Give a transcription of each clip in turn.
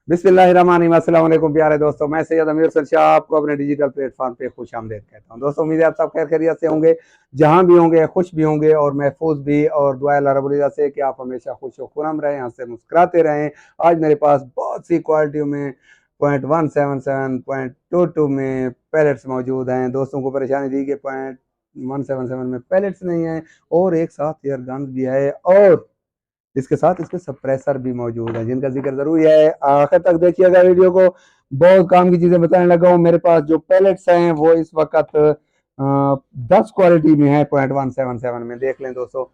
बिस्मिल्लाहिर्रहमानिर्रहीम। अस्सलाम वालेकुम प्यारे दोस्तों, मैं सैयद अमीर शाह आपको अपने डिजिटल प्लेटफॉर्म पे खुश आमदीद कहता हूँ। दोस्तों उम्मीद है आप सब खैर खैरियत से होंगे, जहाँ भी होंगे खुश भी होंगे और महफूज भी। और दुआ अल्लाह रब्बुल इज़्ज़त से कि आप हमेशा खुश व खुर्रम रहें, हंसते मुस्कुराते रहें। आज मेरे पास बहुत सी क्वालिटियों में 0.177 0.22 में पैलेट्स मौजूद हैं। दोस्तों को परेशानी दी कि 0.177 में पैलेट्स नहीं है और एक साथ एयर गन भी है और इसके साथ इसके सप्रेसर भी मौजूद है, जिनका जिक्र जरूरी है। आखिर तक देखिएगा वीडियो को, बहुत काम की चीजें बताने लगा हूँ। मेरे पास जो पैलेट्स हैं वो इस वक्त 10 क्वालिटी में है। 0.177 में देख लें दोस्तों,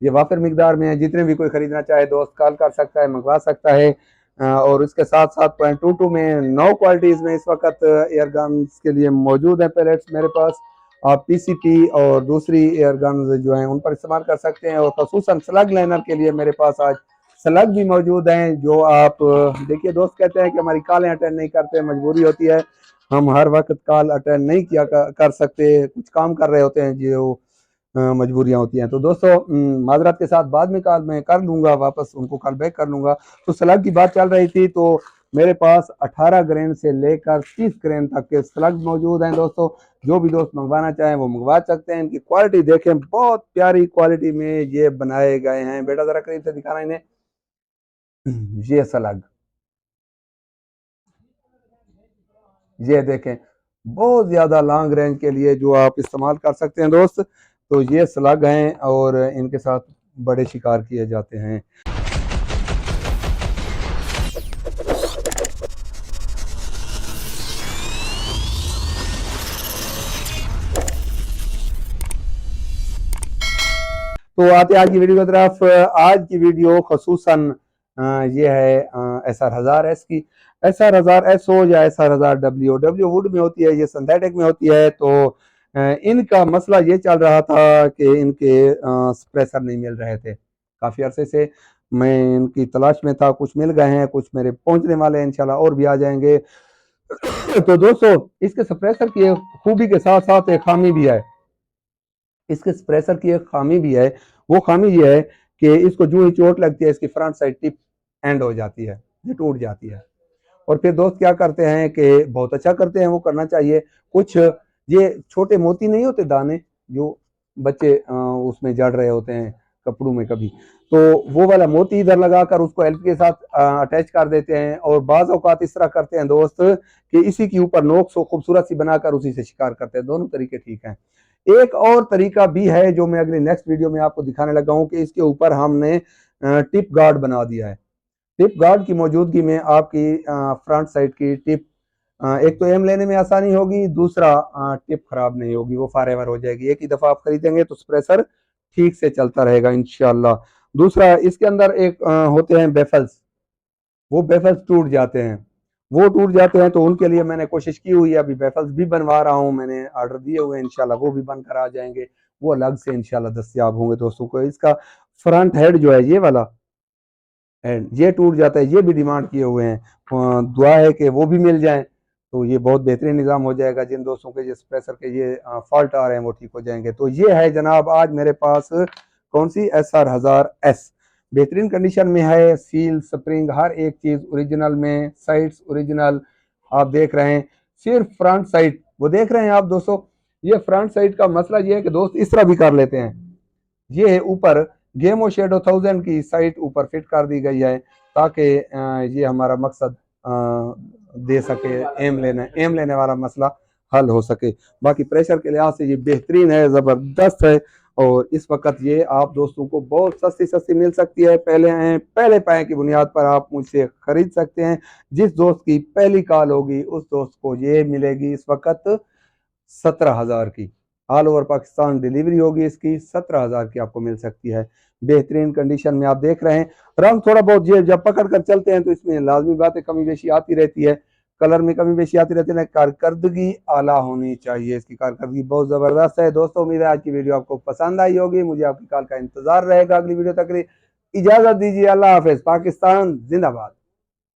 ये वाफिर मिकदार में है। जितने भी कोई खरीदना चाहे दोस्त कॉल कर सकता है, मंगवा सकता है। और इसके साथ साथ 0.22 में 9 क्वालिटीज में इस वक्त एयर गन्स के लिए मौजूद है पैलेट्स मेरे पास। आप पीसीपी और दूसरी एयर गन्स जो हैं उन पर इस्तेमाल कर सकते हैं। और खसूसन स्लग लाइनर के लिए मेरे पास आज स्लग भी मौजूद हैं, जो आप देखिए दोस्त कहते हैं कि हमारी कॉलें अटेंड नहीं करते, मजबूरी होती है, हम हर वक्त कॉल अटेंड नहीं किया कर सकते, कुछ काम कर रहे होते हैं जो मजबूरियां होती हैं। तो दोस्तों माजरत के साथ बाद में कॉल मैं कर लूँगा, वापस उनको कॉल बैक कर लूँगा। तो स्लग की बात चल रही थी, तो मेरे पास 18 ग्रेन से लेकर 30 ग्रेन तक के स्लग मौजूद हैं दोस्तों। जो भी दोस्त मंगवाना चाहें वो मंगवा सकते हैं। इनकी क्वालिटी देखें, बहुत प्यारी क्वालिटी में ये बनाए गए हैं। बेटा जरा करीब से दिखाना इन्हें। ये स्लग, ये देखें, बहुत ज्यादा लॉन्ग रेंज के लिए जो आप इस्तेमाल कर सकते हैं दोस्त। तो ये स्लग हैं और इनके साथ बड़े शिकार किए जाते हैं। तो आते आज की वीडियो की तरफ। आज की वीडियो खसूसन ये है SR1000S की। SR1000S हो या SR1000W, डब्ल्यू वुड में होती है, ये सिंथेटिक में होती है। तो इनका मसला ये चल रहा था कि इनके सप्रेसर नहीं मिल रहे थे। काफ़ी अरसे से मैं इनकी तलाश में था, कुछ मिल गए हैं, कुछ मेरे पहुंचने वाले हैं, इंशाल्लाह और भी आ जाएंगे। तो दोस्तों इसके सप्रेसर की एक खूबी के साथ साथ एक खामी भी है। इसके सप्रेसर की एक खामी भी है। वो खामी ये है कि इसको जो ही चोट लगती है, इसकी फ्रंट साइड टिप एंड हो जाती है, ये टूट जाती है। और फिर दोस्त क्या करते हैं कि बहुत अच्छा करते हैं, वो करना चाहिए। कुछ ये छोटे मोती नहीं होते दाने, जो बच्चे उसमें जड़ रहे होते हैं कपड़ों में कभी, तो वो वाला मोती इधर लगाकर उसको एल्प के साथ अटैच कर देते हैं। और बाज़ औक़ात इस तरह करते हैं दोस्त कि इसी के ऊपर नोक सो खूबसूरत सी बनाकर उसी से शिकार करते हैं। दोनों तरीके ठीक हैं। एक और तरीका भी है जो मैं अगले नेक्स्ट वीडियो में आपको दिखाने लगा हूं कि इसके ऊपर हमने टिप गार्ड बना दिया है। टिप गार्ड की मौजूदगी में आपकी फ्रंट साइड की टिप एक तो एम लेने में आसानी होगी, दूसरा टिप खराब नहीं होगी, वो फॉरएवर हो जाएगी। एक ही दफा आप खरीदेंगे तो स्प्रेसर ठीक से चलता रहेगा इंशाल्लाह। दूसरा इसके अंदर एक होते हैं बेफल्स, वो बेफल्स टूट जाते हैं, वो टूट जाते हैं। तो उनके लिए मैंने कोशिश की हुई है, अभी बेफल्स भी बनवा रहा हूँ, मैंने ऑर्डर दिए हुए हैं, इंशाल्लाह वो भी बनकर आ जाएंगे, वो अलग से इंशाल्लाह दस्तयाब होंगे दोस्तों को। इसका फ्रंट हेड जो है, ये वाला हेड ये टूट जाता है, ये भी डिमांड किए हुए हैं। दुआ है कि वो भी मिल जाए, तो ये बहुत बेहतरीन निज़ाम हो जाएगा। जिन दोस्तों के ये स्प्रेसर के ये फॉल्ट आ रहे हैं वो ठीक हो जाएंगे। तो ये है जनाब आज मेरे पास कौन सी SR1000S, बेहतरीन कंडीशन में है। सील स्प्रिंग हर एक चीज ओरिजिनल में, साइड्स ओरिजिनल आप देख रहे हैं। सिर्फ फ्रंट साइड वो देख रहे हैं आप दोस्तों। ये फ्रंट साइड का मसला ये है कि दोस्त इस तरह भी कर लेते हैं। ये ऊपर गेमो शेडो 1000 की साइट ऊपर फिट कर दी गई है ताकि ये हमारा मकसद दे सके, एम लेने वाला मसला हल हो सके। बाकी प्रेशर के लिहाज से ये बेहतरीन है, ज़बरदस्त है। और इस वक्त ये आप दोस्तों को बहुत सस्ती सस्ती मिल सकती है। पहले पाए की बुनियाद पर आप मुझसे खरीद सकते हैं। जिस दोस्त की पहली कॉल होगी उस दोस्त को ये मिलेगी इस वक्त 17,000 की। ऑल ओवर पाकिस्तान डिलीवरी होगी इसकी, 17,000 की आपको मिल सकती है। बेहतरीन कंडीशन में आप देख रहे हैं। रंग थोड़ा बहुत ये जब पकड़ कर चलते हैं तो इसमें लाजमी बात है कमी बेशी आती रहती है, कलर में कमी बेशी आती रहती है। कारकर्दगी आला होनी चाहिए, इसकी कारकर्दगी बहुत ज़बरदस्त है। दोस्तों उम्मीद है आज की वीडियो आपको पसंद आई होगी। मुझे आपकी कॉल का इंतजार रहेगा अगली वीडियो तक। इजाज़त दीजिए, अल्लाह हाफिज़। पाकिस्तान जिंदाबाद।